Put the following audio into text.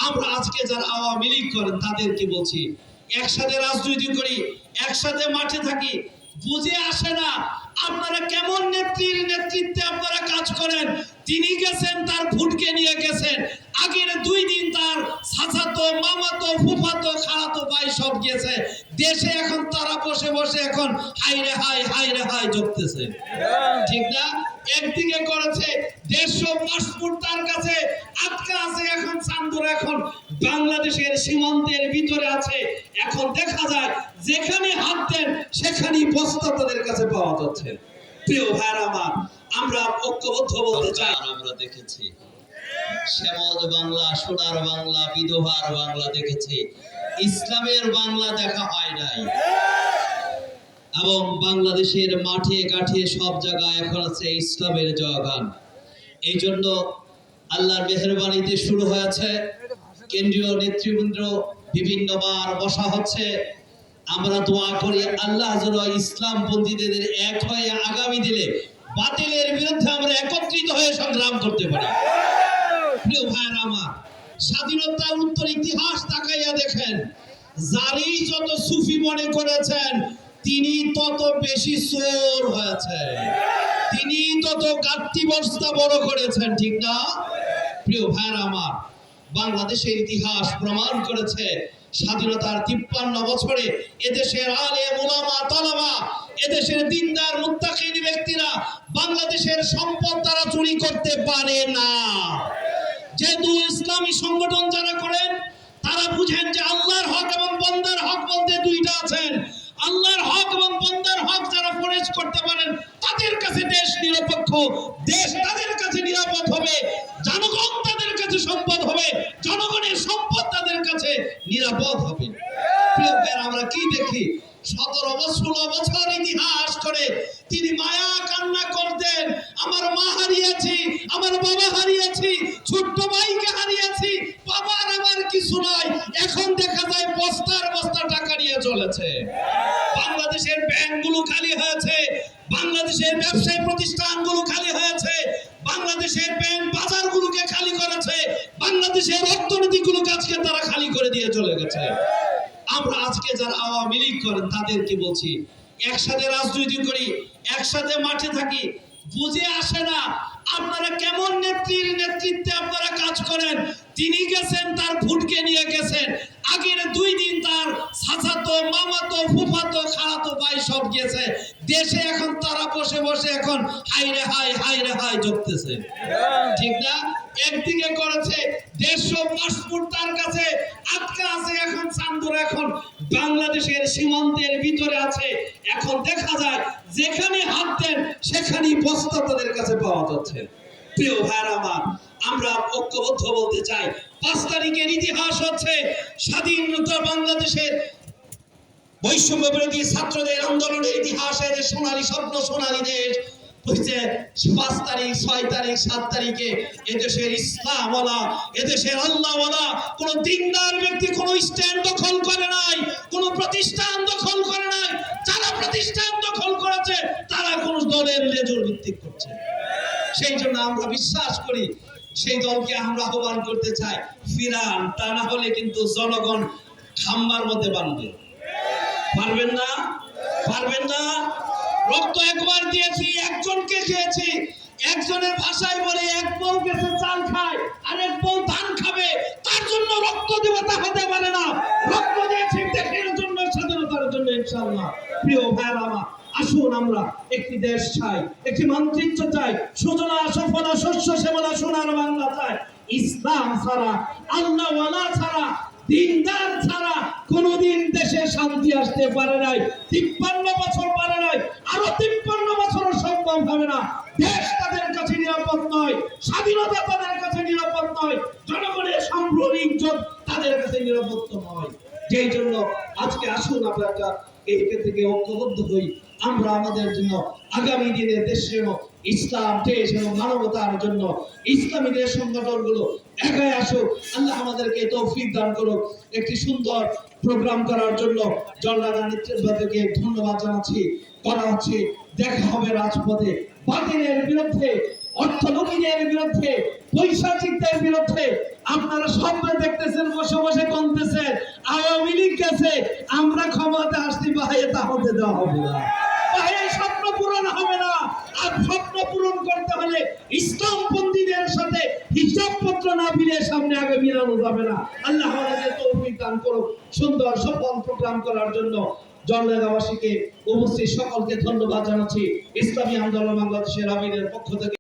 আমরা আজকে যারা আওয়ামী লীগ করেন তাদেরকে বলছি, একসাথে রাজনীতি করি, একসাথে মাঠে থাকি, বুঝে আসে না আপনারা কেমন নেত্রীর নেতৃত্বে আপনারা কাজ করেন। তিনি গেছেন, তার ভোটকে নিয়ে গেছেন, আগের 2 দিন তার চাচাতো, মামাতো, ফুফাতো, খালাতো ভাই সব গেছে দেশে। এখন তারা বসে বসে এখন হাইরে হাই জপতেছে, ঠিক না? একদিকে করেছে 150 পাসপোর্ট তার কাছে আটকা আছে, এখন চান্দুর এখন বাংলাদেশের সীমান্তের ভিতরে আছে। এখন দেখা যায় যেখানে হাত দেন সেখানেই বস্তা তাদের কাছে পাওয়া যাচ্ছে। প্রিয় ভাইরা আমার, আমরা ঐক্যবদ্ধ বলতে চাই। আমরা দেখেছি শ্যামল বাংলা, সোনার বাংলা, বিধবার বাংলা দেখেছি, ইসলামের বাংলা দেখা হয় নাই। এবং বাংলাদেশের মাঠে ঘাটে সব জায়গায় এখন আছে ইসলামের জয়গান। এই জন্য আল্লাহর মেহেরবানিতে শুরু হয়েছে, কেন্দ্রীয় নেতৃবৃন্দ বিভিন্নবার বসা হচ্ছে। আমরা দোয়া করি আল্লাহ যেন ইসলামপন্থীদের এক হয়ে আগামী দিনে বাতিলের বিরুদ্ধে আমরা একত্রিত হয়ে সংগ্রাম করতে পারি। প্রিয় ভাইরা আমার, স্বাধীনতার উত্তর ইতিহাস তাকাইয়া দেখেন, যারই যত সুফি মনে করেছেন তিনি তত বেশি চোর হয়েছে, তিনি তত কাট্টি বস্তা বড় করেছেন, ঠিক না? প্রিয় ভাইরা আমার, বাংলাদেশের ইতিহাস প্রমাণ করেছে স্বাধীনতার 53 বছরে এদেশের আলেম উলামা তালাবা, এদেশের দিনদার মুত্তাকিন ব্যক্তিরা বাংলাদেশের সম্পদ তারা চুরি করতে পারে না। যেহেতু ইসলামী সংগঠন যারা করেন তারা বুঝেন যে আল্লাহর হক এবং বান্দার হক বলতে 2টা আছেন। আল্লাহর হক এবং বান্দার হক যারা ফরেজ করতে পারেন তাদের কাছে দেশ নিরপেক্ষ, দেশ তাদের কাছে নিরাপদ হবে, জনগণ তাদের কাছে সম্পদ হবে, জনগণের সম্পদ তাদের কাছে নিরাপদ হবে। প্রিয় ভাইরা, আমরা কি দেখি 17-16 বছর ইতিহাস করে তিনি মায়া কান্না করতেন, আমার মা হারিয়েছি, আমার বাবা হারিয়েছি, ছোট্ট ভাইকে হারিয়েছি, বাবার আমার কিছু নাই। এখন দেখা যায় বস্তার বস্তা টাকা নিয়ে চলেছে। বাংলাদেশের ব্যাংকগুলো খালি হয়েছে, বাংলাদেশের ব্যবসায়ী প্রতিষ্ঠানগুলো খালি হয়েছে, বাংলাদেশের ব্যাংক বাজারগুলোকে খালি করেছে, বাংলাদেশের অর্থনীতিগুলোকে আজকে তারা খালি করে দিয়ে চলে গেছে। আমরা আজকে যারা আওয়ামী লীগ করেন তাদেরকে বলছি, একসাথে রাজনীতি করি, একসাথে মাঠে থাকি, বুঝে আসে না আপনারা কেমন নেত্রীর নেতৃত্বে আপনারা কাজ করেন। তিনি গেছেন, তার ভোটকে নিয়ে গেছেন, আগের 2 দিন তার চাচাতো, মামাতো, ফুফাতো, খালাতো ভাই সব গেছে দেশে। এখন তারা বসে বসে এখন হাইরে হাই জপতেছে, ঠিক না? একদিকে করেছে 150 পাসপোর্ট তার কাছে আটকা আছে, এখন চান্দুর এখন বাংলাদেশের সীমান্তের ভিতরে আছে। এখন দেখা যায় যেখানে হাত দেন সেখানেই বস্তা তাদের কাছে পাওয়া যাচ্ছে। প্রিয় ভাইরা আমার, আমরা ঐক্যবদ্ধ বলতে চাই। 5 তারিখের ইতিহাস হচ্ছে স্বাধীনতা বাংলাদেশের বৈষম্য বিরোধী ছাত্রদের আন্দোলনের ইতিহাসে যে সোনালী স্বপ্ন, সোনালী দেশ হয়েছে 5 তারিখ, 6 তারিখ, 7 তারিখে এদেশের ইসলামওয়ালা, এদেশের আল্লাহওয়ালা কোন দিনদার ব্যক্তি কোন স্ট্যান্ড দখল করে নাই, কোন প্রতিষ্ঠান দখল করে নাই। যারা প্রতিষ্ঠান দখল করেছে তারা কোন দলের লেজুর ভিত্তিক করছে। সেই জন্য আমরা বিশ্বাস করি, সেই দলকে আমরা আহ্বান করতে চাই, ফিরান, তা না হলে কিন্তু জনগণ খাম্বার মধ্যে বাঁধবে। পারবেন না, পারবেন না। রক্ত একবার দিয়েছি, একজনকে খেয়েছি, একজনের ভাষায় বলে এক বউ গেছে চাল খায় আর এক বউ ধান খাবে, তার জন্য রক্ত দেওয়া তা হতে পারে না। রক্ত দিয়েছি দেশের জন্য, স্বাধীনতার জন্য ইনশাআল্লাহ। প্রিয় ভাইরা আমার, আসুন আমরা একটি দেশ চাই, একটি মানচিত্র চাই, সুজলা সুফলা শস্য শ্যামলা সোনার বাংলা চাই। ইসলাম ছাড়া, আল্লাহওয়ালা ছাড়া, দিনদার ছাড়া কোনদিন দেশে শান্তি আসতে পারে নাই। 53 বছর পারে নাই, আরো 53 বছরও সম্ভব হবে না। দেশ তাদের কাছে নিরাপদ নয়, স্বাধীনতা তাদের কাছে নিরাপদ নয়, জনগণের সম্ভ্রম ইজ্জত তাদের কাছে নিরাপদ নয়। যেই জন্য আজকে আসুন আমরা এই থেকে ঐক্যবদ্ধ হই। আমরা আমাদের জন্য আগামী দিনে দেশের ইসলাম দেশ এবং মানবতার জন্য ইসলামী দেশ সংগঠনগুলো একাই আসুক। আল্লাহ আমাদেরকে তৌফিক দান করুক একটি সুন্দর প্রোগ্রাম করার জন্য। জনগণের নেতৃত্বকে ধন্যবাদ জানাচ্ছি। করা হচ্ছে, দেখা হবে রাজপথে বাতিলের বিরুদ্ধে, অর্থনীতির বিরুদ্ধে, পৈশাচিকদের বিরুদ্ধে। আপনারা সবাই দেখতেছেন বসে বসে কমতেছেন আওয়ামী লীগ গেছে, আমরা ক্ষমতা আসছি, ভাই এটা হতে দেওয়া হবে না। ভাই এই স্বপ্ন পূরণ হবে না। আর স্বপ্ন পূরণ করতে হলে ইসলামপন্থীদের সাথে হিসাবপত্র না মিলিয়ে সামনে আগে মিলানো যাবে না। আল্লাহ আমাদের তৌফিক দান করুন সুন্দর সফল প্রোগ্রাম করার জন্য। জনগণবাসীকে উপস্থিত সকলকে ধন্যবাদ জানাচ্ছি। ইসলামী আন্দোলন বাংলাদেশের আমিরের পক্ষ থেকে।